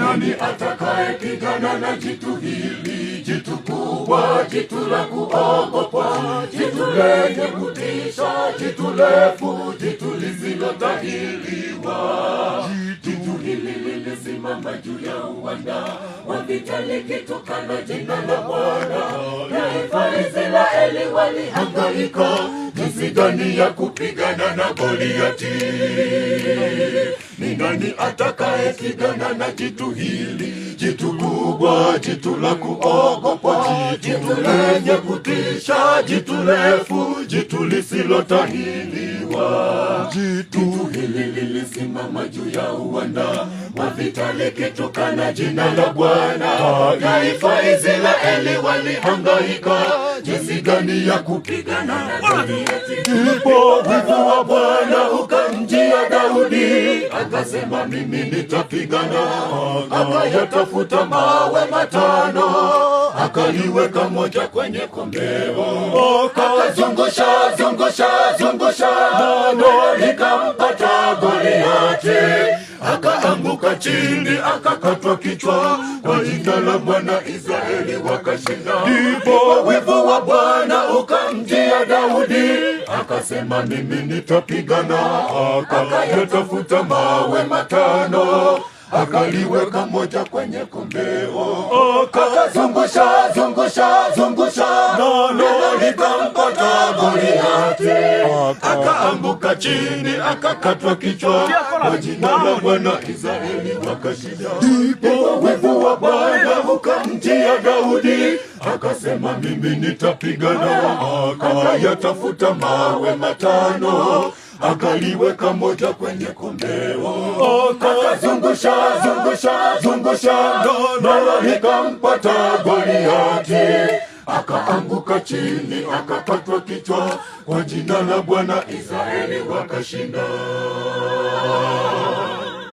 nani atakaye pigana na jitu hili? Jitu kubwa, jitu la kuogopwa, jitu lenye kutisha, jitu refu, jitu lisilotahiriwa. Jitu hili lilisimama juu ya uwanda wa vita likitukana jina la Bwana. Taifa Israeli walihangaika jinsi gani ya kupigana na Goliati. Ni nani atakaye pigana na jitu hili? Jitu kubwa, jitu la kuogopwa, jitu lenye kutisha, jitu refu, jitu lisilotahiriwa. Jitu hili lilisimama juu ya uwanda wa vita likitukana jina la Bwana. Taifa Israeli walihangaika jinsi gani ya kupigana na Goliati. Ndipo wivu wa Bwana ukamjia Daudi, akasema mimi nitapigana. Akayatafuta mawe 5, akaliweka moja kwenye kombeo, akazungusha nalo likampata Goliati. Akaanguka chini, akakatwa kichwa. Kwa jina la Bwana Israeli wakashinda. Ndipo wivu wa Bwana ukamjia Daudi, akasema mimi nitapigana. Akayatafuta mawe 5, akaliweka moja kwenye kombeo, akazungusha nalo likampata Goliati. Akaanguka chini, akakatwa kichwa. Kwa jina la Bwana Israeli wakashinda. Ndipo wivu wa Bwana ukamjia Daudi, akasema mimi nitapigana. Akayatafuta mawe 5, akaliweka moja kwenye kombeo, akazungusha nalo likampata Goliati. Akaanguka chini, akakatwa kichwa. Kwa jina la Bwana Israeli wakashinda.